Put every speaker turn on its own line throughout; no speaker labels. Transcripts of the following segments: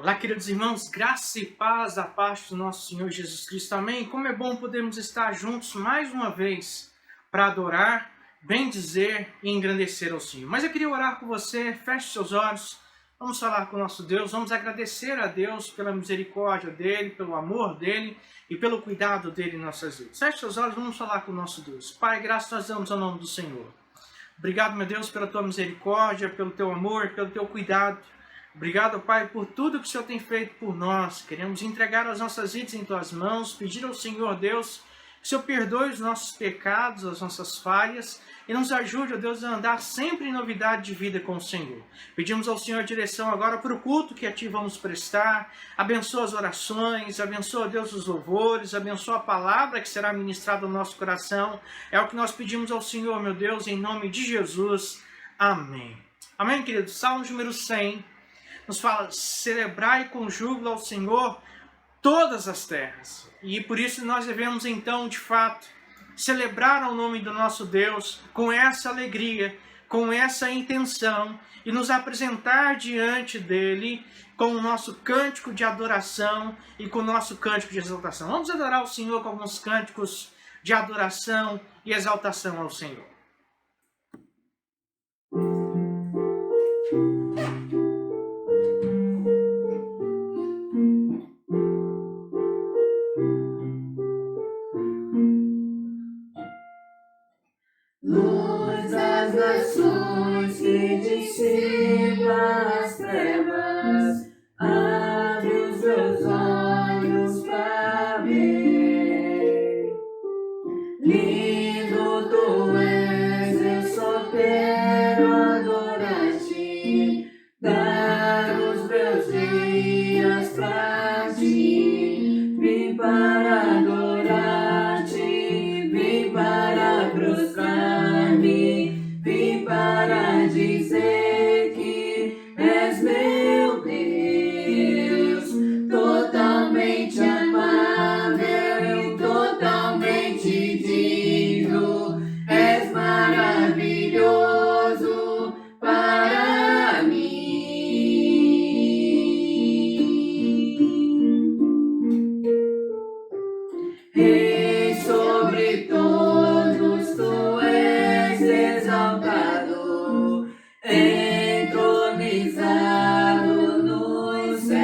Olá, queridos irmãos, graça e paz da parte do nosso Senhor Jesus Cristo, amém? Como é bom podermos estar juntos mais uma vez para adorar, bendizer e engrandecer ao Senhor. Mas eu queria orar com você, feche seus olhos, vamos falar com o nosso Deus, vamos agradecer a Deus pela misericórdia dEle, pelo amor dEle e pelo cuidado dEle em nossas vidas. Feche seus olhos, vamos falar com o nosso Deus. Pai, graças nós damos ao nome do Senhor. Obrigado, meu Deus, pela tua misericórdia, pelo teu amor, pelo teu cuidado. Obrigado, Pai, por tudo que o Senhor tem feito por nós. Queremos entregar as nossas vidas em Tuas mãos, pedir ao Senhor, Deus, que o Senhor perdoe os nossos pecados, as nossas falhas, e nos ajude, ó Deus, a andar sempre em novidade de vida com o Senhor. Pedimos ao Senhor direção agora para o culto que a Ti vamos prestar. Abençoa as orações, abençoa, Deus, os louvores, abençoa a palavra que será ministrada no nosso coração. É o que nós pedimos ao Senhor, meu Deus, em nome de Jesus. Amém. Amém, querido? Salmo número 100. Nos fala, celebrai com júbilo ao Senhor todas as terras. E por isso nós devemos então, de fato, celebrar ao nome do nosso Deus com essa alegria, com essa intenção e nos apresentar diante dele com o nosso cântico de adoração e com o nosso cântico de exaltação. Vamos adorar o Senhor com alguns cânticos de adoração e exaltação ao Senhor.
Luz das nações que dissipa as trevas, abre os meus olhos para ver. Lindo tu és, eu só quero adorar-te, dar os meus dias para ti. Vim para adorar-te, vim para prostrar-me, vim para dizer que és meu Deus, totalmente amável, totalmente digno, és maravilhoso para mim. Rei sobre todos, tu és exaltado, entronizado nos céus.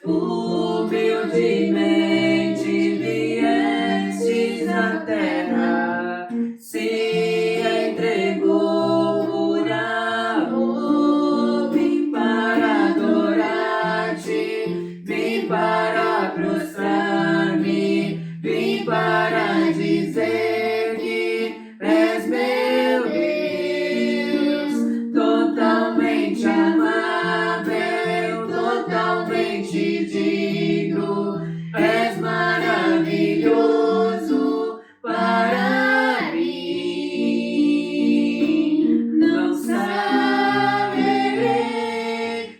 Humildemente viestes à terra, se entregou por amor. Vim para adorar-te, vim para prostrar-me, vim para dizer que és meu Deus, totalmente amável, totalmente digno, és maravilhoso para mim. Não saberei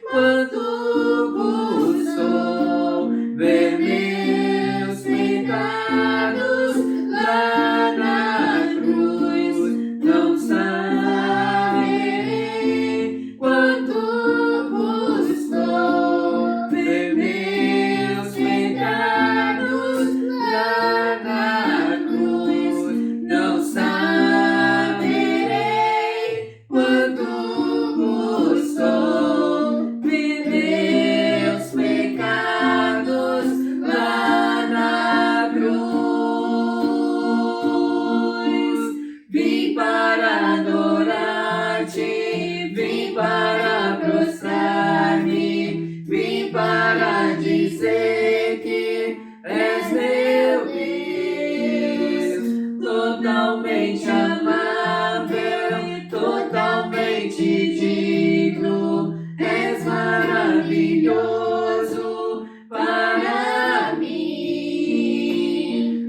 quanto custou ver meus pecados lá na cruz. Não saberei quanto custou ver meus pecados lá na cruz. Não saberei quanto custou ver meus pecados lá na cruz. Vim para adorar-te, vim para prostrar-me, vim para dizer que és meu Deus, totalmente amável, totalmente digno, és maravilhoso para mim.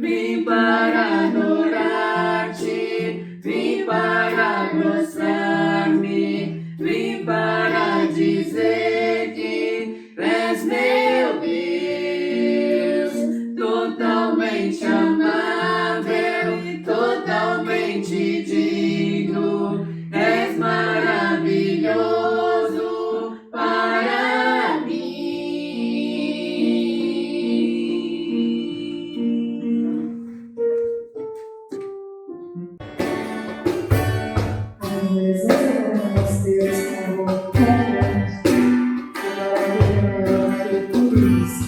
Vim para adorar-te, vim para prostrar-me, vim para dizer que és meu Deus, totalmente amável, totalmente digno, és maravilhoso para presença do nosso Deus com amor tão grande. Que maravilha maior que tudo isso.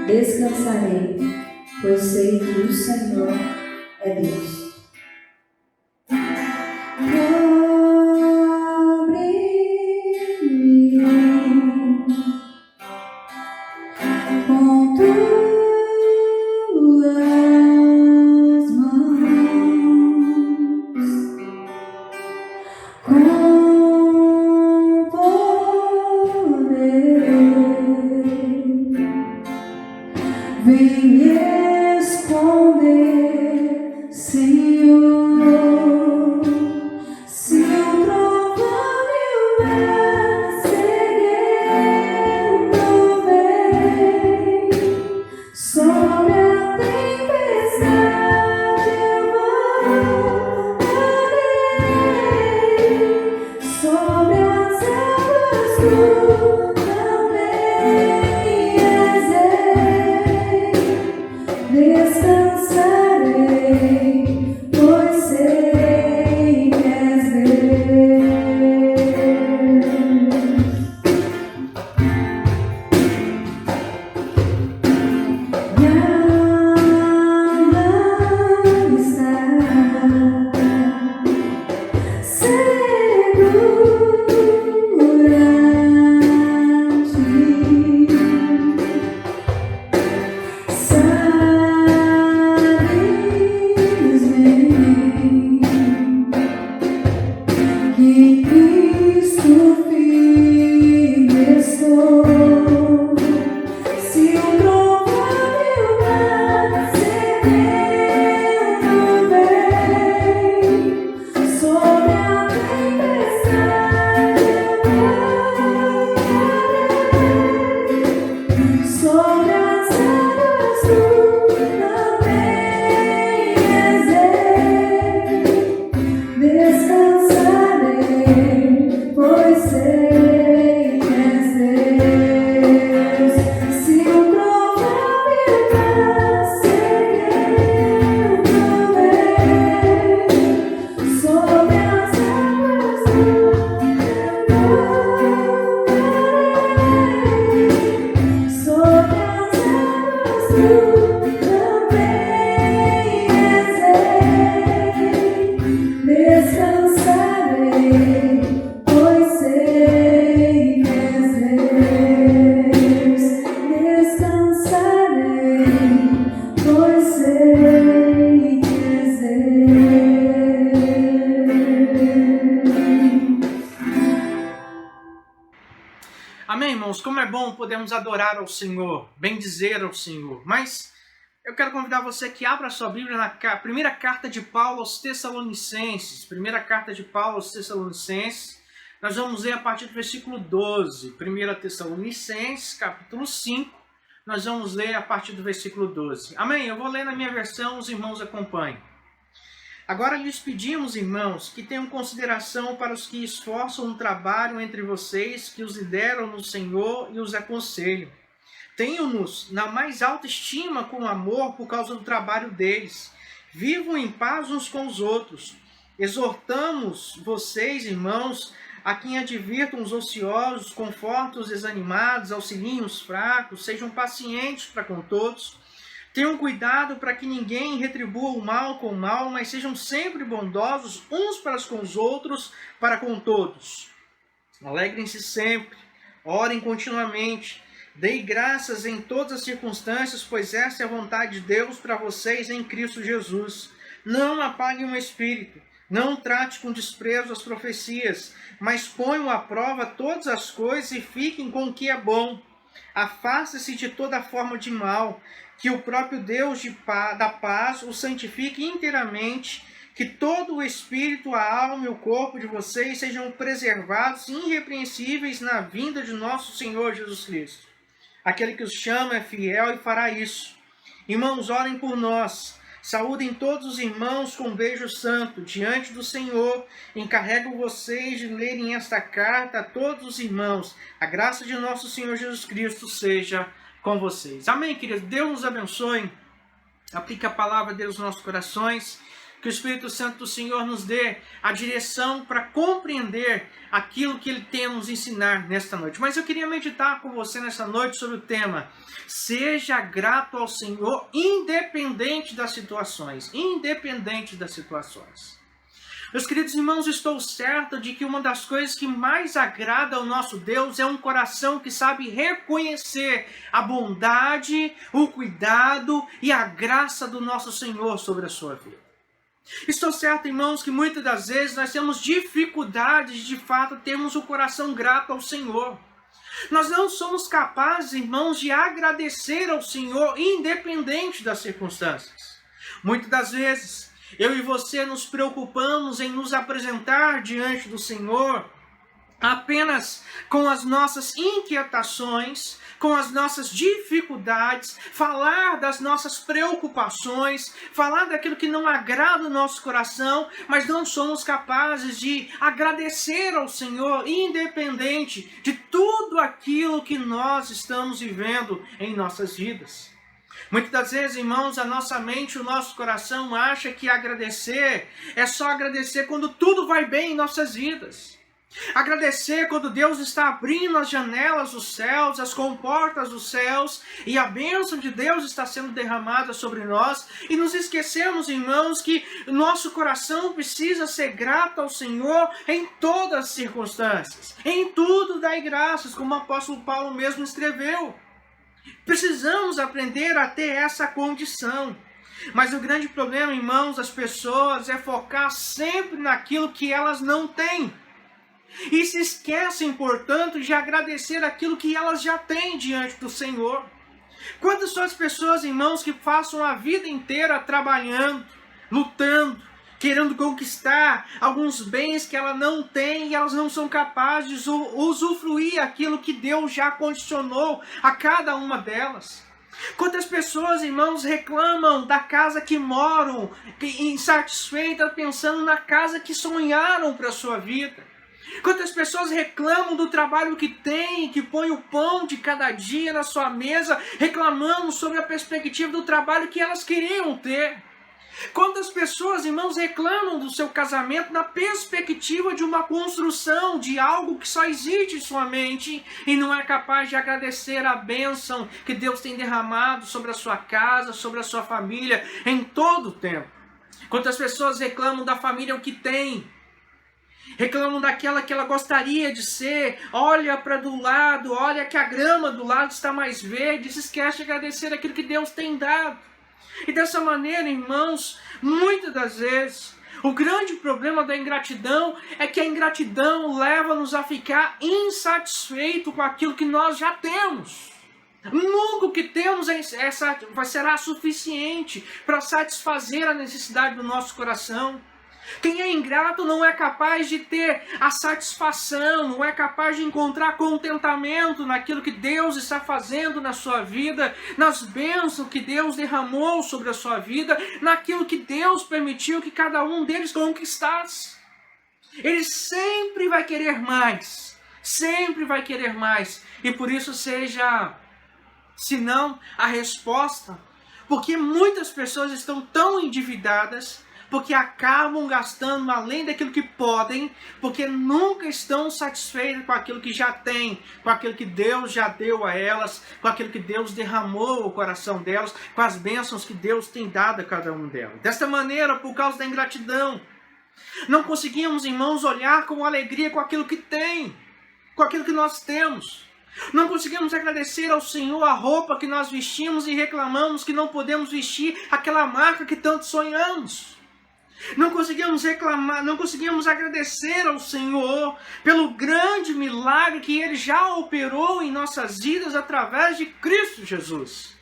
Descansarei, pois sei que o Senhor é Deus. Com tuas mãos, com poder, vem me esconder, Senhor.
irmãos, como é bom podermos adorar ao Senhor, bendizer ao Senhor. Mas eu quero convidar você que abra a sua Bíblia na primeira carta de Paulo aos Tessalonicenses. Primeira carta de Paulo aos Tessalonicenses. Nós vamos ler a partir do versículo 12. 1 Tessalonicenses, capítulo 5. Nós vamos ler a partir do versículo 12. Amém? Eu vou ler na minha versão, os irmãos acompanhem. Agora lhes pedimos, irmãos, que tenham consideração para os que esforçam um trabalho entre vocês, que os lideram no Senhor e os aconselham. Tenham-nos na mais alta estima com amor por causa do trabalho deles. Vivam em paz uns com os outros. Exortamos vocês, irmãos, a quem advirtam os ociosos, confortem os desanimados, auxiliem os fracos, sejam pacientes para com todos. Tenham cuidado para que ninguém retribua o mal com o mal, mas sejam sempre bondosos uns para com os outros, para com todos. Alegrem-se sempre, orem continuamente, deem graças em todas as circunstâncias, pois essa é a vontade de Deus para vocês em Cristo Jesus. Não apaguem o espírito, não trate com desprezo as profecias, mas ponham à prova todas as coisas e fiquem com o que é bom. Afaste-se de toda forma de mal, que o próprio Deus da paz o santifique inteiramente, que todo o espírito, a alma e o corpo de vocês sejam preservados irrepreensíveis na vinda de nosso Senhor Jesus Cristo. Aquele que os chama é fiel e fará isso. Irmãos, orem por nós. Saúdem todos os irmãos com um beijo santo diante do Senhor. Encarrego vocês de lerem esta carta a todos os irmãos. A graça de nosso Senhor Jesus Cristo seja com vocês. Amém, queridos? Deus nos abençoe. Aplique a palavra de Deus nos nossos corações. Que o Espírito Santo do Senhor nos dê a direção para compreender aquilo que Ele tem a nos ensinar nesta noite. Mas eu queria meditar com você nesta noite sobre o tema: seja grato ao Senhor, independente das situações. Independente das situações. Meus queridos irmãos, estou certo de que uma das coisas que mais agrada ao nosso Deus é um coração que sabe reconhecer a bondade, o cuidado e a graça do nosso Senhor sobre a sua vida. Estou certo, irmãos, que muitas das vezes nós temos dificuldades de fato termos o coração grato ao Senhor. Nós não somos capazes, irmãos, de agradecer ao Senhor independente das circunstâncias. Muitas das vezes eu e você nos preocupamos em nos apresentar diante do Senhor apenas com as nossas inquietações, com as nossas dificuldades, falar das nossas preocupações, falar daquilo que não agrada o nosso coração, mas não somos capazes de agradecer ao Senhor, independente de tudo aquilo que nós estamos vivendo em nossas vidas. Muitas das vezes, irmãos, a nossa mente, o nosso coração acha que agradecer é só agradecer quando tudo vai bem em nossas vidas. Agradecer quando Deus está abrindo as janelas dos céus, as comportas dos céus, e a bênção de Deus está sendo derramada sobre nós. E nos esquecemos, irmãos, que nosso coração precisa ser grato ao Senhor em todas as circunstâncias. Em tudo dai graças, como o apóstolo Paulo mesmo escreveu. Precisamos aprender a ter essa condição. Mas o grande problema, irmãos, das pessoas é focar sempre naquilo que elas não têm. E se esquecem, portanto, de agradecer aquilo que elas já têm diante do Senhor. Quantas são as pessoas, irmãos, que passam a vida inteira trabalhando, lutando, querendo conquistar alguns bens que ela não tem e elas não são capazes de usufruir aquilo que Deus já condicionou a cada uma delas. Quantas pessoas, irmãos, reclamam da casa que moram, insatisfeitas, pensando na casa que sonharam para a sua vida. Quantas pessoas reclamam do trabalho que têm, que põe o pão de cada dia na sua mesa, reclamando sobre a perspectiva do trabalho que elas queriam ter. Quantas pessoas, irmãos, reclamam do seu casamento na perspectiva de uma construção, de algo que só existe em sua mente e não é capaz de agradecer a bênção que Deus tem derramado sobre a sua casa, sobre a sua família em todo o tempo. Quantas pessoas reclamam da família o que tem, reclamam daquela que ela gostaria de ser, olha para do lado, olha que a grama do lado está mais verde, se esquece de agradecer aquilo que Deus tem dado. E dessa maneira, irmãos, muitas das vezes, O grande problema da ingratidão é que a ingratidão leva-nos a ficar insatisfeitos com aquilo que nós já temos. Nunca o que temos será suficiente para satisfazer a necessidade do nosso coração. Quem é ingrato não é capaz de ter a satisfação, não é capaz de encontrar contentamento naquilo que Deus está fazendo na sua vida, nas bênçãos que Deus derramou sobre a sua vida, naquilo que Deus permitiu que cada um deles conquistasse. Ele sempre vai querer mais, sempre vai querer mais. E por isso seja, se não a resposta, porque muitas pessoas estão tão endividadas, porque acabam gastando além daquilo que podem, porque nunca estão satisfeitos com aquilo que já têm, com aquilo que Deus já deu a elas, com aquilo que Deus derramou no coração delas, com as bênçãos que Deus tem dado a cada um delas. Desta maneira, por causa da ingratidão, não conseguimos, irmãos, olhar com alegria com aquilo que tem, com aquilo que nós temos. Não conseguimos agradecer ao Senhor a roupa que nós vestimos e reclamamos que não podemos vestir aquela marca que tanto sonhamos. Não conseguimos reclamar, não conseguimos agradecer ao Senhor pelo grande milagre que Ele já operou em nossas vidas através de Cristo Jesus.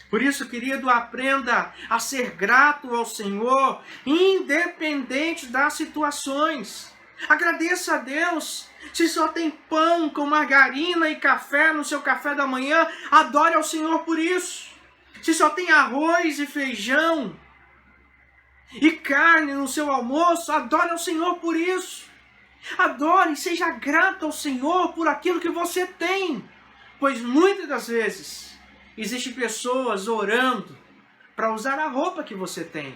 Por isso, querido, aprenda a ser grato ao Senhor, independente das situações. Agradeça a Deus. Se só tem pão com margarina e café no seu café da manhã, adore ao Senhor por isso. Se só tem arroz e feijão e carne no seu almoço, adore ao Senhor por isso. Adore e seja grato ao Senhor por aquilo que você tem. Pois muitas das vezes existem pessoas orando para usar a roupa que você tem.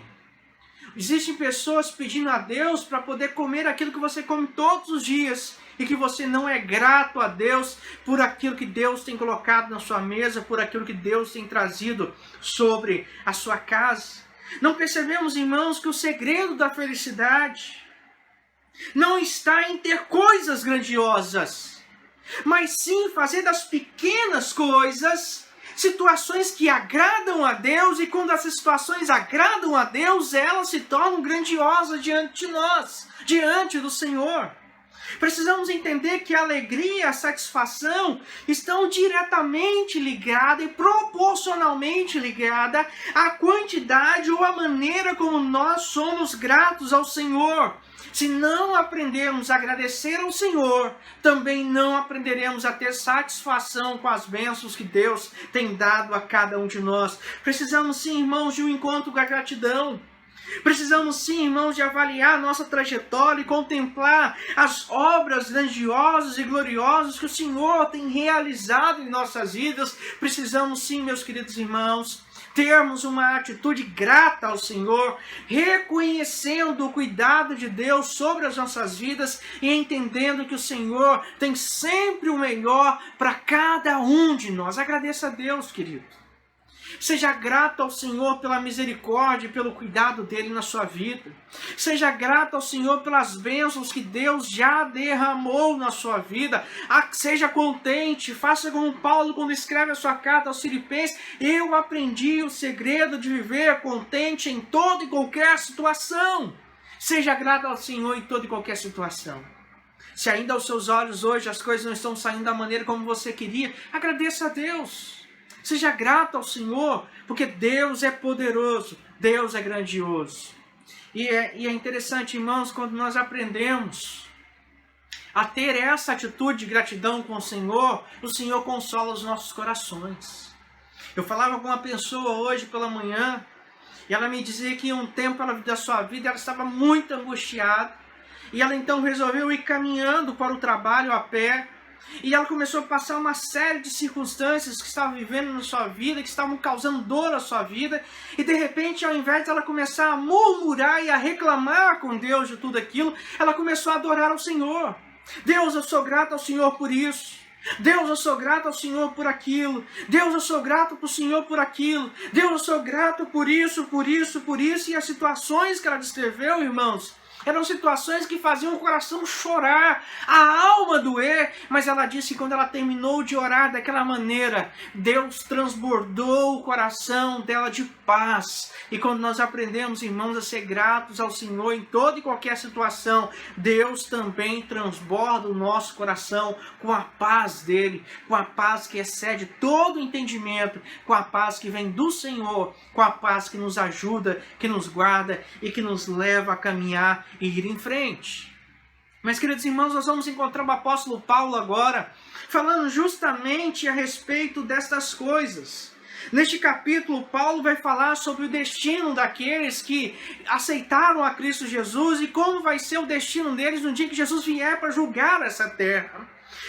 Existem pessoas pedindo a Deus para poder comer aquilo que você come todos os dias e que você não é grato a Deus por aquilo que Deus tem colocado na sua mesa, por aquilo que Deus tem trazido sobre a sua casa. Não percebemos, irmãos, que o segredo da felicidade não está em ter coisas grandiosas, mas sim fazer das pequenas coisas situações que agradam a Deus, e quando essas situações agradam a Deus, elas se tornam grandiosas diante de nós, diante do Senhor. Precisamos entender que a alegria e a satisfação estão diretamente ligadas e proporcionalmente ligadas à quantidade ou à maneira como nós somos gratos ao Senhor. Se não aprendermos a agradecer ao Senhor, também não aprenderemos a ter satisfação com as bênçãos que Deus tem dado a cada um de nós. Precisamos sim, irmãos, de um encontro com a gratidão. Precisamos sim, irmãos, de avaliar a nossa trajetória e contemplar as obras grandiosas e gloriosas que o Senhor tem realizado em nossas vidas. Precisamos sim, meus queridos irmãos, termos uma atitude grata ao Senhor, reconhecendo o cuidado de Deus sobre as nossas vidas e entendendo que o Senhor tem sempre o melhor para cada um de nós. Agradeça a Deus, querido. Seja grato ao Senhor pela misericórdia e pelo cuidado dele na sua vida. Seja grato ao Senhor pelas bênçãos que Deus já derramou na sua vida. Seja contente, faça como Paulo quando escreve a sua carta aos Filipenses: eu aprendi o segredo de viver contente em toda e qualquer situação. Seja grato ao Senhor em toda e qualquer situação. Se ainda aos seus olhos hoje as coisas não estão saindo da maneira como você queria, agradeça a Deus. Seja grato ao Senhor, porque Deus é poderoso, Deus é grandioso. E é interessante, irmãos, quando nós aprendemos a ter essa atitude de gratidão com o Senhor consola os nossos corações. Eu falava com uma pessoa hoje pela manhã, e ela me dizia que em um tempo da sua vida ela estava muito angustiada, e ela então resolveu ir caminhando para o trabalho a pé. E ela começou a passar uma série de circunstâncias que estavam vivendo na sua vida, que estavam causando dor à sua vida. E de repente, ao invés de ela começar a murmurar e a reclamar com Deus de tudo aquilo, ela começou a adorar ao Senhor. Deus, eu sou grato ao Senhor por isso. Deus, eu sou grato ao Senhor por aquilo. Deus, eu sou grato ao Senhor por aquilo. Deus, eu sou grato por isso, por isso, por isso. E as situações que ela descreveu, irmãos, Eram situações que faziam o coração chorar, a alma doer. Mas ela disse que quando ela terminou de orar daquela maneira, Deus transbordou o coração dela de paz. E quando nós aprendemos, irmãos, a ser gratos ao Senhor em toda e qualquer situação, Deus também transborda o nosso coração com a paz dele, com a paz que excede todo entendimento, com a paz que vem do Senhor, com a paz que nos ajuda, que nos guarda e que nos leva a caminhar e ir em frente. Mas, queridos irmãos, nós vamos encontrar o apóstolo Paulo agora, falando justamente a respeito destas coisas. Neste capítulo, Paulo vai falar sobre o destino daqueles que aceitaram a Cristo Jesus e como vai ser o destino deles no dia que Jesus vier para julgar essa terra.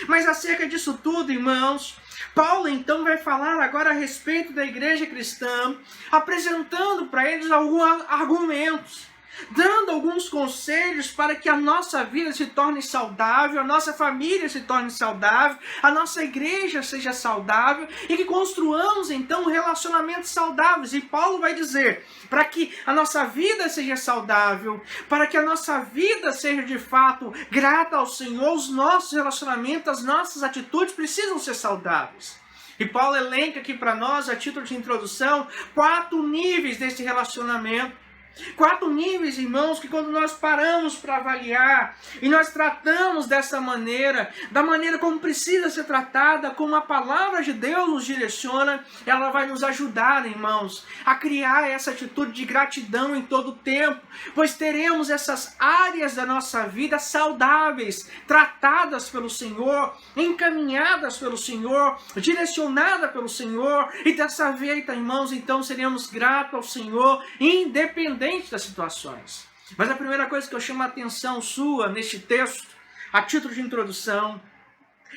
Mas acerca disso tudo, irmãos, Paulo então vai falar agora a respeito da igreja cristã, apresentando para eles alguns argumentos, dando alguns conselhos para que a nossa vida se torne saudável, a nossa família se torne saudável, a nossa igreja seja saudável e que construamos então relacionamentos saudáveis. E Paulo vai dizer, para que a nossa vida seja saudável, para que a nossa vida seja de fato grata ao Senhor, os nossos relacionamentos, as nossas atitudes precisam ser saudáveis. E Paulo elenca aqui para nós, a título de introdução, 4 níveis desse relacionamento. 4 níveis, irmãos, que quando nós paramos para avaliar e nós tratamos dessa maneira, da maneira como precisa ser tratada, como a palavra de Deus nos direciona, ela vai nos ajudar, irmãos, a criar essa atitude de gratidão em todo o tempo, pois teremos essas áreas da nossa vida saudáveis, tratadas pelo Senhor, encaminhadas pelo Senhor, direcionadas pelo Senhor, e dessa feita, irmãos, então seremos gratos ao Senhor, independente das situações. Mas a primeira coisa que eu chamo a atenção sua neste texto, a título de introdução,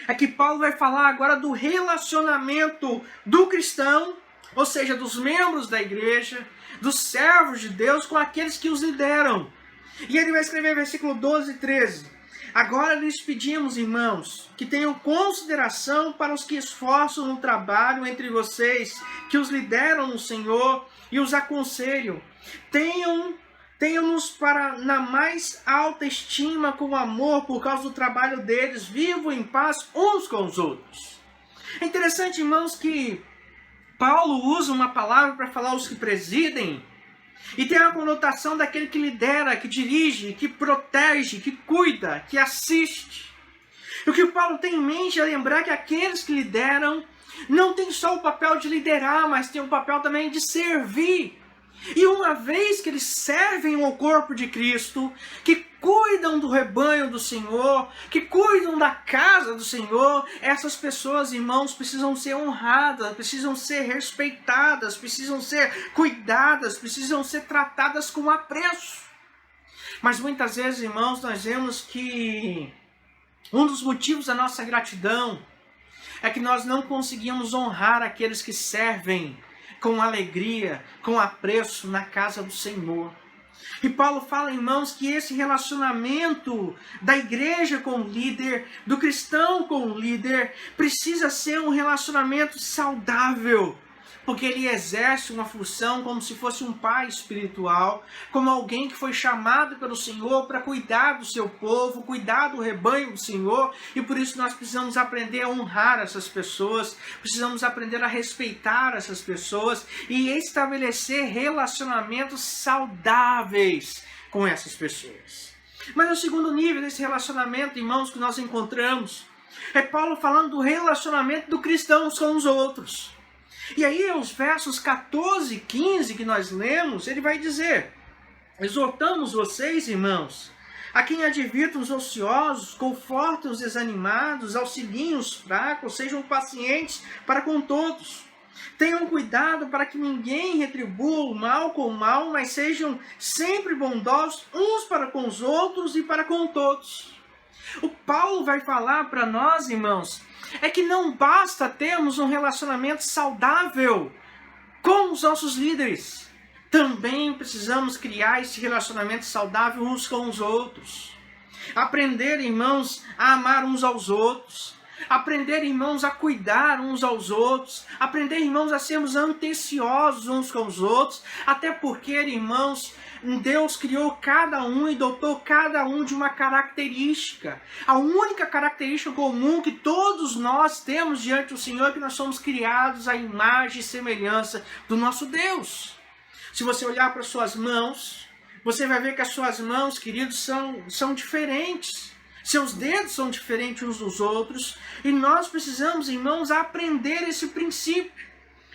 é que Paulo vai falar agora do relacionamento do cristão, ou seja, dos membros da igreja, dos servos de Deus com aqueles que os lideram. E ele vai escrever versículo 12 e 13. Agora lhes pedimos, irmãos, que tenham consideração para os que esforçam no trabalho entre vocês, que os lideram no Senhor e os aconselham. Tenham-nos na mais alta estima com amor por causa do trabalho deles, vivam em paz uns com os outros. É interessante, irmãos, que Paulo usa uma palavra para falar os que presidem, e tem a conotação daquele que lidera, que dirige, que protege, que cuida, que assiste. E o que Paulo tem em mente é lembrar que aqueles que lideram não têm só o papel de liderar, mas tem o papel também de servir. E uma vez que eles servem ao corpo de Cristo, que cuidam do rebanho do Senhor, que cuidam da casa do Senhor, essas pessoas, irmãos, precisam ser honradas, precisam ser respeitadas, precisam ser cuidadas, precisam ser tratadas com apreço. Mas muitas vezes, irmãos, nós vemos que um dos motivos da nossa gratidão é que nós não conseguimos honrar aqueles que servem com alegria, com apreço na casa do Senhor. E Paulo fala, irmãos, que esse relacionamento da igreja com o líder, do cristão com o líder, precisa ser um relacionamento saudável, porque ele exerce uma função como se fosse um pai espiritual, como alguém que foi chamado pelo Senhor para cuidar do seu povo, cuidar do rebanho do Senhor, e por isso nós precisamos aprender a honrar essas pessoas, precisamos aprender a respeitar essas pessoas e estabelecer relacionamentos saudáveis com essas pessoas. Mas o segundo nível desse relacionamento, irmãos, que nós encontramos, é Paulo falando do relacionamento do cristão uns com os outros. E aí, os versos 14 e 15 que nós lemos, ele vai dizer: exortamos vocês, irmãos, a quem advirtam os ociosos, confortem os desanimados, auxiliem os fracos, sejam pacientes para com todos. Tenham cuidado para que ninguém retribua o mal com o mal, mas sejam sempre bondosos uns para com os outros e para com todos. O Paulo vai falar para nós, irmãos, é que não basta termos um relacionamento saudável com os nossos líderes. Também precisamos criar esse relacionamento saudável uns com os outros. Aprender, irmãos, a amar uns aos outros. Aprender, irmãos, a cuidar uns aos outros. Aprender, irmãos, a sermos atenciosos uns com os outros. Até porque, irmãos, Deus criou cada um e dotou cada um de uma característica. A única característica comum que todos nós temos diante do Senhor é que nós somos criados à imagem e semelhança do nosso Deus. Se você olhar para as suas mãos, você vai ver que as suas mãos, queridos, são diferentes. Seus dedos são diferentes uns dos outros. E nós precisamos, irmãos, aprender esse princípio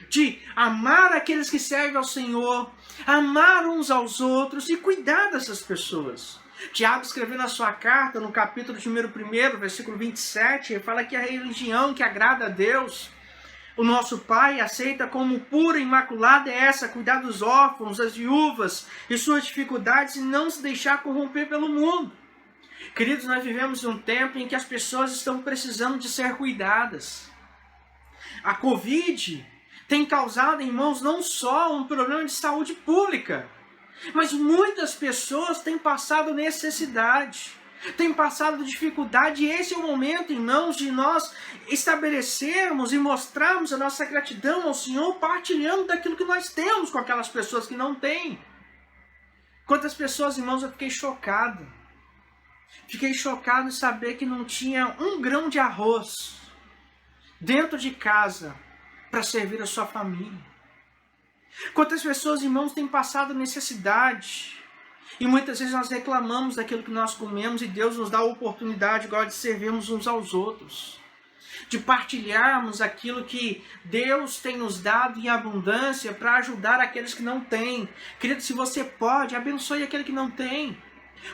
de amar aqueles que servem ao Senhor, amar uns aos outros e cuidar dessas pessoas. Tiago escreveu na sua carta, no capítulo de 1, versículo 27, ele fala que a religião que agrada a Deus, o nosso Pai, aceita como pura e imaculada é essa: cuidar dos órfãos, das viúvas e suas dificuldades e não se deixar corromper pelo mundo. Queridos, nós vivemos um tempo em que as pessoas estão precisando de ser cuidadas. A Covid tem causado, irmãos, não só um problema de saúde pública, mas muitas pessoas têm passado necessidade, têm passado dificuldade, e esse é o momento, irmãos, de nós estabelecermos e mostrarmos a nossa gratidão ao Senhor, partilhando daquilo que nós temos com aquelas pessoas que não têm. Quantas pessoas, irmãos, eu fiquei chocado. Fiquei chocado em saber que não tinha um grão de arroz dentro de casa para servir a sua família. Quantas pessoas, irmãos, têm passado necessidade. E muitas vezes nós reclamamos daquilo que nós comemos e Deus nos dá a oportunidade agora de servirmos uns aos outros. De partilharmos aquilo que Deus tem nos dado em abundância para ajudar aqueles que não têm. Querido, se você pode, abençoe aquele que não tem.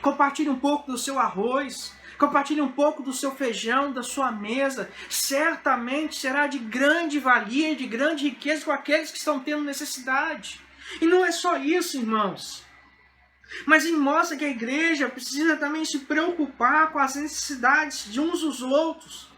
Compartilhe um pouco do seu arroz, compartilhe um pouco do seu feijão, da sua mesa. Certamente será de grande valia e de grande riqueza com aqueles que estão tendo necessidade. E não é só isso, irmãos. Mas mostra que a igreja precisa também se preocupar com as necessidades de uns dos outros.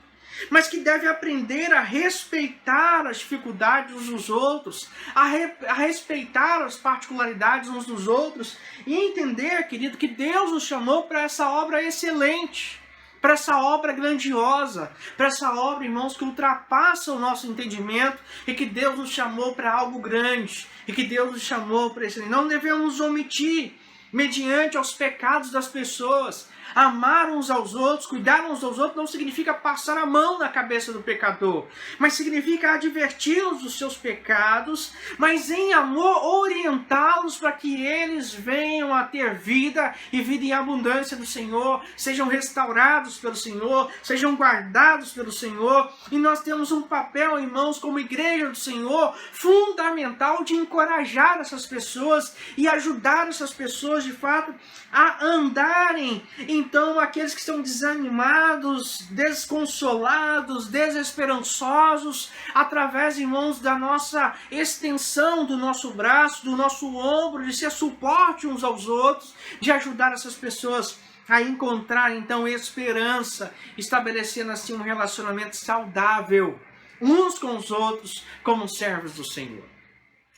Mas que deve aprender a respeitar as dificuldades uns dos outros, a respeitar as particularidades uns dos outros e entender, querido, que Deus nos chamou para essa obra excelente, para essa obra grandiosa, para essa obra, irmãos, que ultrapassa o nosso entendimento e que Deus nos chamou para algo grande e que Deus nos chamou para isso. Não devemos omitir, mediante aos pecados das pessoas. Amar uns aos outros, cuidar uns aos outros não significa passar a mão na cabeça do pecador, mas significa adverti-los dos seus pecados, mas em amor orientá-los para que eles venham a ter vida e vida em abundância do Senhor, sejam restaurados pelo Senhor, sejam guardados pelo Senhor. E nós temos um papel, irmãos, como igreja do Senhor, fundamental de encorajar essas pessoas e ajudar essas pessoas de fato a andarem. Então, aqueles que estão desanimados, desconsolados, desesperançosos, através, irmãos, da nossa extensão do nosso braço, do nosso ombro, de ser suporte uns aos outros, de ajudar essas pessoas a encontrar, então, esperança, estabelecendo, assim, um relacionamento saudável, uns com os outros, como servos do Senhor.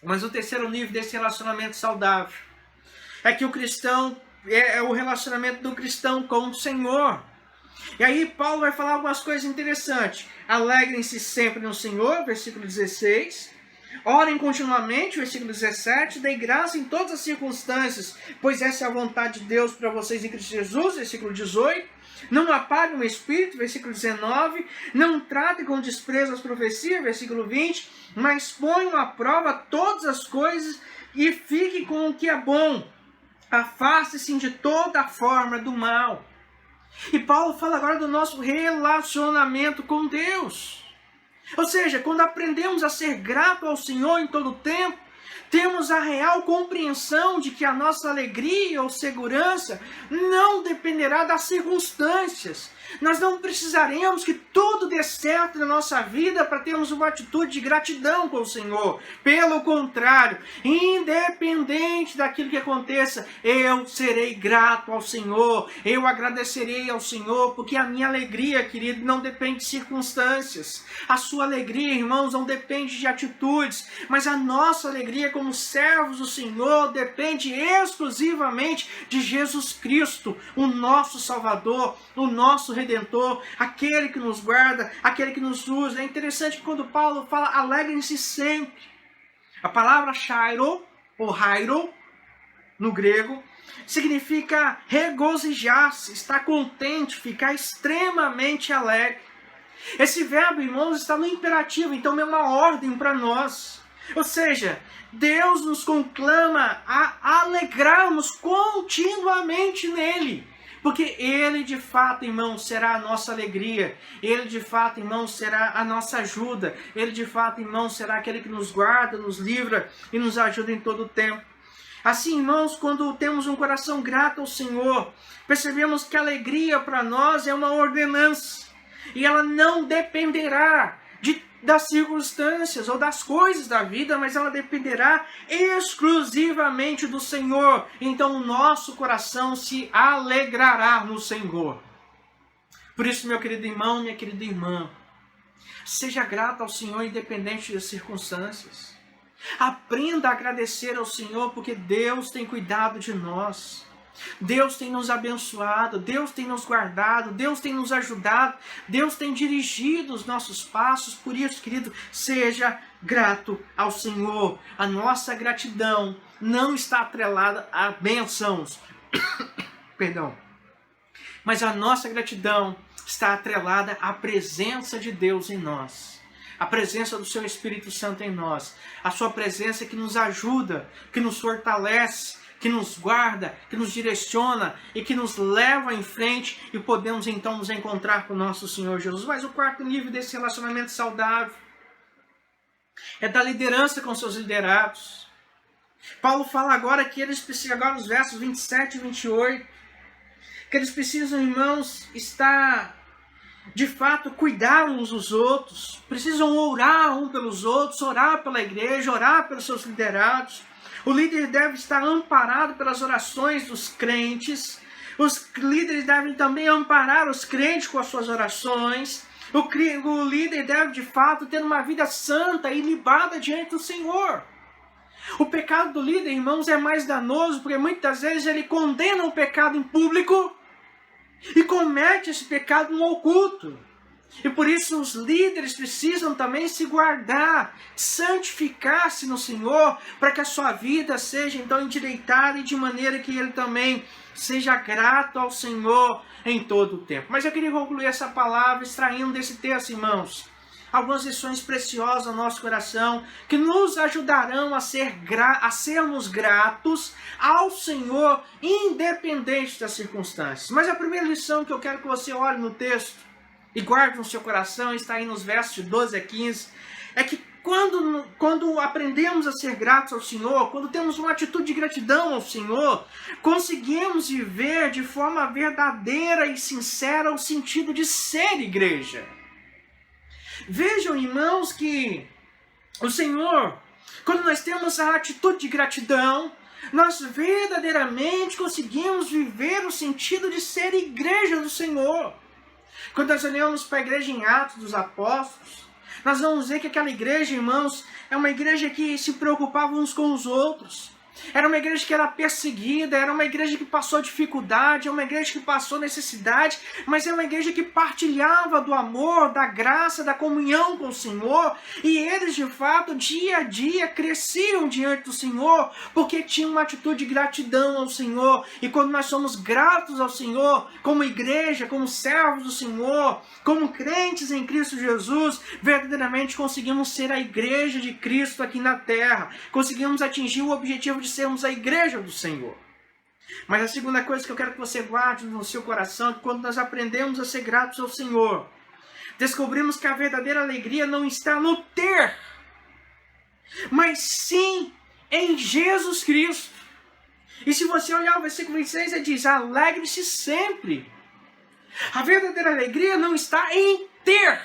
Mas o terceiro nível desse relacionamento saudável é que o cristão é o relacionamento do cristão com o Senhor. E aí Paulo vai falar algumas coisas interessantes. Alegrem-se sempre no Senhor, versículo 16. Orem continuamente, versículo 17. Dei graça em todas as circunstâncias, pois essa é a vontade de Deus para vocês em Cristo Jesus, versículo 18. Não apaguem o espírito, versículo 19. Não tratem com desprezo as profecias, versículo 20. Mas ponham à prova todas as coisas e fiquem com o que é bom. Afaste-se de toda forma do mal. E Paulo fala agora do nosso relacionamento com Deus. Ou seja, quando aprendemos a ser grato ao Senhor em todo o tempo, temos a real compreensão de que a nossa alegria ou segurança não dependerá das circunstâncias. Nós não precisaremos que tudo dê certo na nossa vida para termos uma atitude de gratidão com o Senhor. Pelo contrário, independente daquilo que aconteça, eu serei grato ao Senhor, eu agradecerei ao Senhor, porque a minha alegria, querido, não depende de circunstâncias. A sua alegria, irmãos, não depende de atitudes, mas a nossa alegria alegria como servos do Senhor depende exclusivamente de Jesus Cristo, o nosso Salvador, o nosso Redentor, aquele que nos guarda, aquele que nos usa. É interessante que quando Paulo fala alegrem-se sempre, a palavra chairo, ou hairo, no grego, significa regozijar-se, estar contente, ficar extremamente alegre. Esse verbo, irmãos, está no imperativo, então é uma ordem para nós. Ou seja, Deus nos conclama a alegrarmos continuamente nele. Porque Ele de fato, irmãos, será a nossa alegria. Ele de fato, irmãos, será a nossa ajuda. Ele de fato, irmãos, será aquele que nos guarda, nos livra e nos ajuda em todo o tempo. Assim, irmãos, quando temos um coração grato ao Senhor, percebemos que a alegria para nós é uma ordenança. E ela não dependerá das circunstâncias ou das coisas da vida, mas ela dependerá exclusivamente do Senhor. Então o nosso coração se alegrará no Senhor. Por isso, meu querido irmão, minha querida irmã, seja grato ao Senhor independente das circunstâncias. Aprenda a agradecer ao Senhor porque Deus tem cuidado de nós. Deus tem nos abençoado, Deus tem nos guardado, Deus tem nos ajudado, Deus tem dirigido os nossos passos. Por isso, querido, seja grato ao Senhor. A nossa gratidão não está atrelada a bênçãos, perdão, mas a nossa gratidão está atrelada à presença de Deus em nós. A presença do seu Espírito Santo em nós. A sua presença que nos ajuda, que nos fortalece, que nos guarda, que nos direciona e que nos leva em frente e podemos então nos encontrar com o nosso Senhor Jesus. Mas o quarto nível desse relacionamento saudável é da liderança com seus liderados. Paulo fala agora que eles precisam, agora nos versos 27 e 28, que eles precisam, irmãos, estar, de fato, cuidar uns dos outros, precisam orar um pelos outros, orar pela igreja, orar pelos seus liderados. O líder deve estar amparado pelas orações dos crentes. Os líderes devem também amparar os crentes com as suas orações. O líder deve, de fato, ter uma vida santa e libada diante do Senhor. O pecado do líder, irmãos, é mais danoso, porque muitas vezes ele condena o pecado em público e comete esse pecado no oculto. E por isso os líderes precisam também se guardar, santificar-se no Senhor, para que a sua vida seja então endireitada e de maneira que ele também seja grato ao Senhor em todo o tempo. Mas eu queria concluir essa palavra extraindo desse texto, irmãos, algumas lições preciosas ao nosso coração, que nos ajudarão a sermos gratos ao Senhor, independente das circunstâncias. Mas a primeira lição que eu quero que você olhe no texto, e guarde no seu coração, está aí nos versos de 12 a 15, é que quando aprendemos a ser gratos ao Senhor, quando temos uma atitude de gratidão ao Senhor, conseguimos viver de forma verdadeira e sincera o sentido de ser igreja. Vejam, irmãos, que o Senhor, quando nós temos a atitude de gratidão, nós verdadeiramente conseguimos viver o sentido de ser igreja do Senhor. Quando nós olhamos para a igreja em Atos dos Apóstolos, nós vamos ver que aquela igreja, irmãos, é uma igreja que se preocupava uns com os outros. Era uma igreja que era perseguida, era uma igreja que passou dificuldade, é uma igreja que passou necessidade, mas é uma igreja que partilhava do amor, da graça, da comunhão com o Senhor, e eles de fato dia a dia cresciam diante do Senhor, porque tinham uma atitude de gratidão ao Senhor. E quando nós somos gratos ao Senhor, como igreja, como servos do Senhor, como crentes em Cristo Jesus, verdadeiramente conseguimos ser a igreja de Cristo aqui na terra, conseguimos atingir o objetivo de sermos a igreja do Senhor. Mas a segunda coisa que eu quero que você guarde no seu coração é que quando nós aprendemos a ser gratos ao Senhor, descobrimos que a verdadeira alegria não está no ter, mas sim em Jesus Cristo. E se você olhar o versículo 26, ele diz: alegre-se sempre. A verdadeira alegria não está em ter,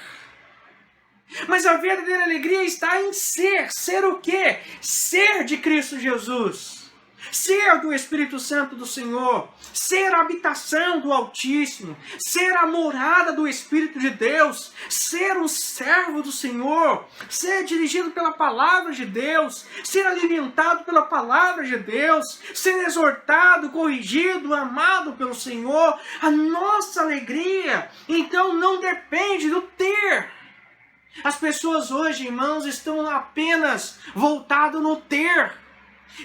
mas a verdadeira alegria está em ser. Ser o quê? Ser de Cristo Jesus. ser do Espírito Santo do Senhor, ser a habitação do Altíssimo, ser a morada do Espírito de Deus, ser um servo do Senhor, ser dirigido pela palavra de Deus, ser alimentado pela palavra de Deus, ser exortado, corrigido, amado pelo Senhor. A nossa alegria, então, não depende do ter. As pessoas hoje, irmãos, estão apenas voltadas no ter.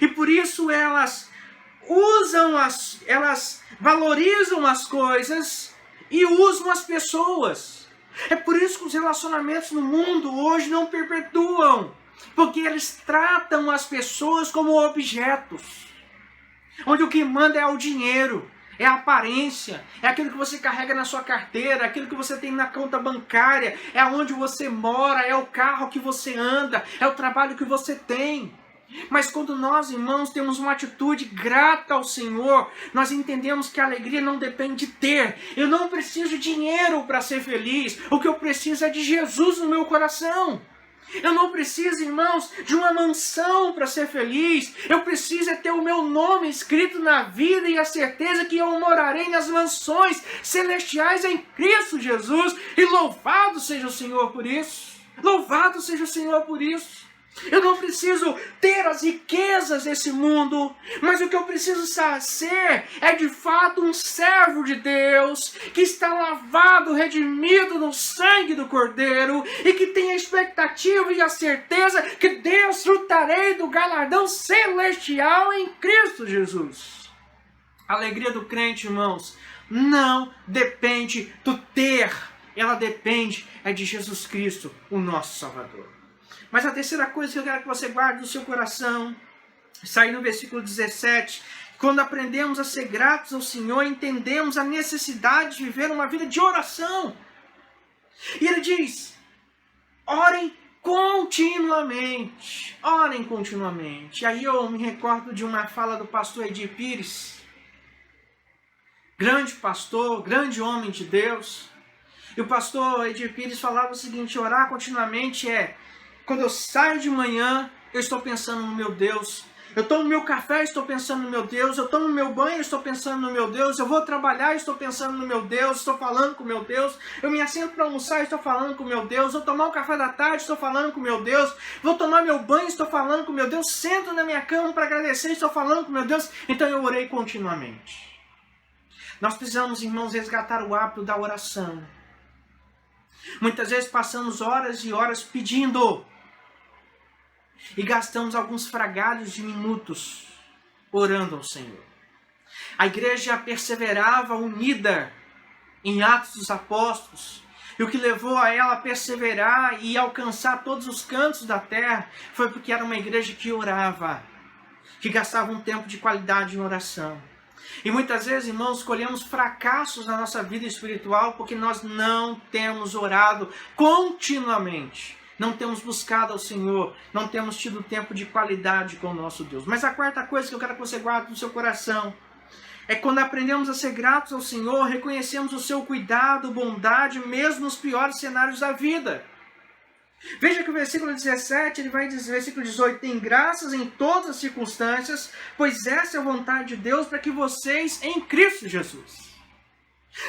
E por isso elas valorizam as coisas e usam as pessoas. É por isso que os relacionamentos no mundo hoje não perpetuam. Porque eles tratam as pessoas como objetos. Onde o que manda é o dinheiro, é a aparência, é aquilo que você carrega na sua carteira, aquilo que você tem na conta bancária, é onde você mora, é o carro que você anda, é o trabalho que você tem. Mas quando nós, irmãos, temos uma atitude grata ao Senhor, nós entendemos que a alegria não depende de ter. Eu não preciso de dinheiro para ser feliz. O que eu preciso é de Jesus no meu coração. Eu não preciso, irmãos, de uma mansão para ser feliz. Eu preciso é ter o meu nome escrito na vida e a certeza que eu morarei nas mansões celestiais em Cristo Jesus. E louvado seja o Senhor por isso. Louvado seja o Senhor por isso. Eu não preciso ter as riquezas desse mundo, mas o que eu preciso ser é de fato um servo de Deus, que está lavado, redimido no sangue do Cordeiro, e que tem a expectativa e a certeza que desfrutarei do galardão celestial em Cristo Jesus. A alegria do crente, irmãos, não depende do ter, ela depende de Jesus Cristo, o nosso Salvador. Mas a terceira coisa que eu quero que você guarde no seu coração, está aí no versículo 17, quando aprendemos a ser gratos ao Senhor, entendemos a necessidade de viver uma vida de oração. E ele diz, orem continuamente, orem continuamente. E aí eu me recordo de uma fala do pastor Edir Pires, grande pastor, grande homem de Deus. E o pastor Edir Pires falava o seguinte, orar continuamente quando eu saio de manhã, eu estou pensando no meu Deus. Eu tomo meu café, estou pensando no meu Deus. Eu tomo meu banho, estou pensando no meu Deus. Eu vou trabalhar, estou pensando no meu Deus. Estou falando com o meu Deus. Eu me assento para almoçar, estou falando com o meu Deus. Vou tomar o café da tarde, estou falando com o meu Deus. Vou tomar meu banho, estou falando com o meu Deus. Sento na minha cama para agradecer, estou falando com o meu Deus. Então eu orei continuamente. Nós precisamos, irmãos, resgatar o hábito da oração. Muitas vezes passamos horas e horas pedindo. E gastamos alguns fragalhos de minutos orando ao Senhor. A igreja perseverava unida em Atos dos Apóstolos. E o que levou a ela a perseverar e alcançar todos os cantos da terra foi porque era uma igreja que orava, que gastava um tempo de qualidade em oração. E muitas vezes, irmãos, escolhemos fracassos na nossa vida espiritual porque nós não temos orado continuamente. Não temos buscado ao Senhor, não temos tido tempo de qualidade com o nosso Deus. Mas a quarta coisa que eu quero que você guarde no seu coração é quando aprendemos a ser gratos ao Senhor, reconhecemos o seu cuidado, bondade, mesmo nos piores cenários da vida. Veja que o versículo 17, ele vai dizer, versículo 18, tem graças em todas as circunstâncias, pois essa é a vontade de Deus para que vocês em Cristo Jesus.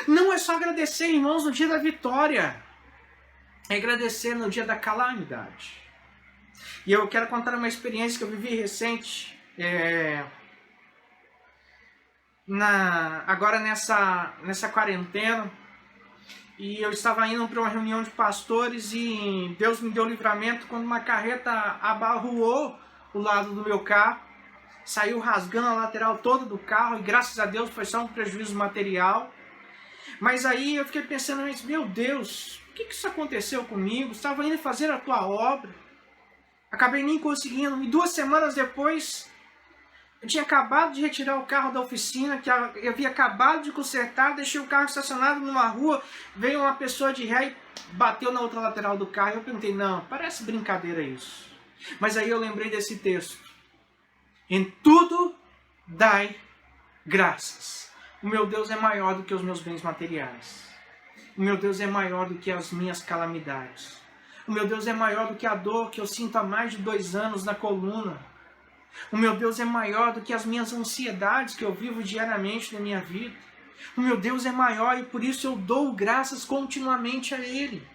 Não é só agradecer, irmãos, no dia da vitória. É agradecer no dia da calamidade. E eu quero contar uma experiência que eu vivi recente, agora nessa quarentena. E eu estava indo para uma reunião de pastores e Deus me deu livramento quando uma carreta abarroou o lado do meu carro. Saiu rasgando a lateral toda do carro e graças a Deus foi só um prejuízo material. Mas aí eu fiquei pensando, meu Deus, por que isso aconteceu comigo? Estava indo fazer a tua obra. Acabei nem conseguindo. E 2 semanas depois, eu tinha acabado de retirar o carro da oficina, que eu havia acabado de consertar, deixei o carro estacionado numa rua, veio uma pessoa de ré e bateu na outra lateral do carro. E eu pensei, não, parece brincadeira isso. Mas aí eu lembrei desse texto. Em tudo dai graças. O meu Deus é maior do que os meus bens materiais. O meu Deus é maior do que as minhas calamidades. O meu Deus é maior do que a dor que eu sinto há mais de 2 anos na coluna. O meu Deus é maior do que as minhas ansiedades que eu vivo diariamente na minha vida. O meu Deus é maior e por isso eu dou graças continuamente a Ele.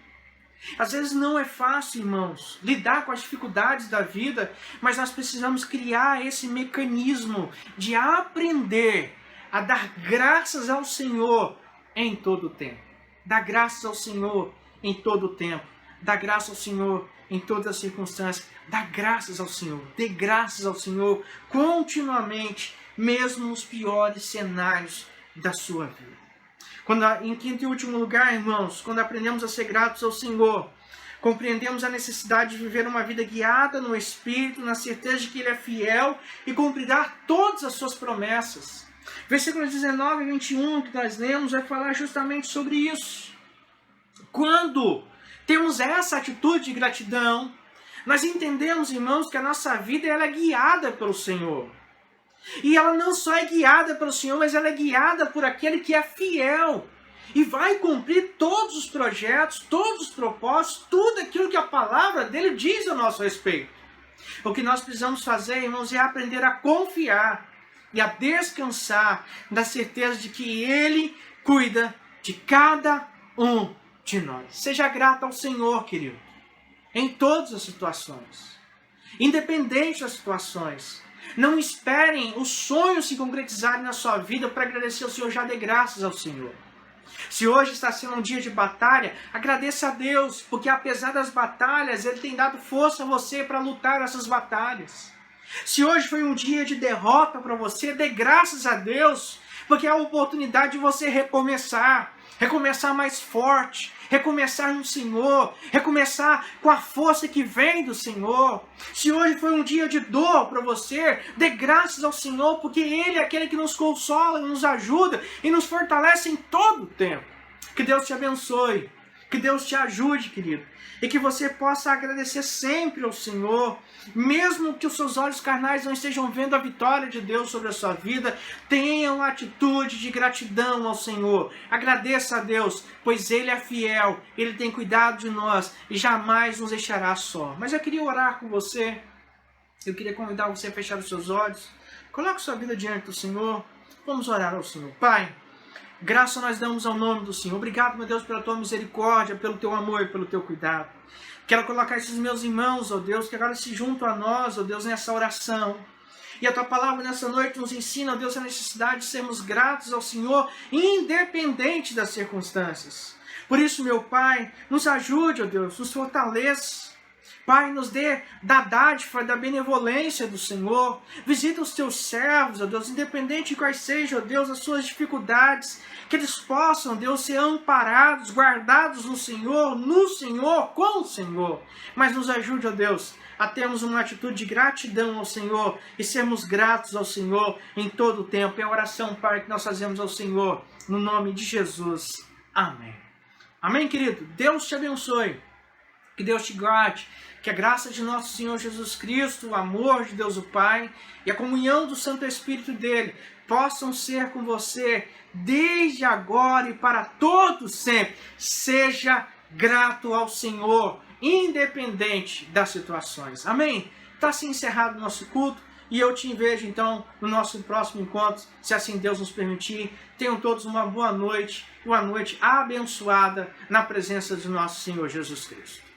Às vezes não é fácil, irmãos, lidar com as dificuldades da vida, mas nós precisamos criar esse mecanismo de aprender a dar graças ao Senhor em todo o tempo. Dar graças ao Senhor em todo o tempo. Dar graças ao Senhor em todas as circunstâncias. Dar graças ao Senhor. Dê graças ao Senhor continuamente, mesmo nos piores cenários da sua vida. Em quinto e último lugar, irmãos, quando aprendemos a ser gratos ao Senhor, compreendemos a necessidade de viver uma vida guiada no Espírito, na certeza de que Ele é fiel e cumprirá todas as suas promessas. Versículos 19 e 21 que nós lemos vai falar justamente sobre isso. Quando temos essa atitude de gratidão, nós entendemos, irmãos, que a nossa vida ela é guiada pelo Senhor. E ela não só é guiada pelo Senhor, mas ela é guiada por aquele que é fiel. E vai cumprir todos os projetos, todos os propósitos, tudo aquilo que a palavra dele diz a nosso respeito. O que nós precisamos fazer, irmãos, é aprender a confiar e a descansar da certeza de que Ele cuida de cada um de nós. Seja grato ao Senhor, querido, em todas as situações, independente das situações. Não esperem os sonhos se concretizarem na sua vida para agradecer ao Senhor, já dê graças ao Senhor. Se hoje está sendo um dia de batalha, agradeça a Deus, porque apesar das batalhas, Ele tem dado força a você para lutar essas batalhas. Se hoje foi um dia de derrota para você, dê graças a Deus, porque é a oportunidade de você recomeçar mais forte, recomeçar no Senhor, recomeçar com a força que vem do Senhor. Se hoje foi um dia de dor para você, dê graças ao Senhor, porque Ele é aquele que nos consola, nos ajuda e nos fortalece em todo o tempo. Que Deus te abençoe, que Deus te ajude, querido, e que você possa agradecer sempre ao Senhor, mesmo que os seus olhos carnais não estejam vendo a vitória de Deus sobre a sua vida. Tenha uma atitude de gratidão ao Senhor. Agradeça a Deus, pois Ele é fiel, Ele tem cuidado de nós e jamais nos deixará só. Mas eu queria orar com você, eu queria convidar você a fechar os seus olhos. Coloque sua vida diante do Senhor. Vamos orar ao Senhor. Pai, graça nós damos ao nome do Senhor. Obrigado, meu Deus, pela Tua misericórdia, pelo Teu amor e pelo Teu cuidado. Quero colocar esses meus irmãos, ó Deus, que agora se juntam a nós, ó Deus, nessa oração. E a Tua palavra nessa noite nos ensina, ó Deus, a necessidade de sermos gratos ao Senhor, independente das circunstâncias. Por isso, meu Pai, nos ajude, ó Deus, nos fortaleça. Pai, nos dê da dádiva, da benevolência do Senhor. Visita os Teus servos, ó Deus, independente de quais sejam, ó Deus, as suas dificuldades. Que eles possam, Deus, ser amparados, guardados no Senhor, com o Senhor. Mas nos ajude, ó Deus, a termos uma atitude de gratidão ao Senhor e sermos gratos ao Senhor em todo o tempo. É a oração, Pai, que nós fazemos ao Senhor, no nome de Jesus. Amém. Amém, querido? Deus te abençoe. Que Deus te guarde. Que a graça de nosso Senhor Jesus Cristo, o amor de Deus o Pai e a comunhão do Santo Espírito dele possam ser com você desde agora e para todos sempre. Seja grato ao Senhor, independente das situações. Amém? Está assim encerrado o nosso culto e eu te vejo então no nosso próximo encontro, se assim Deus nos permitir. Tenham todos uma boa noite, uma noite abençoada na presença de nosso Senhor Jesus Cristo.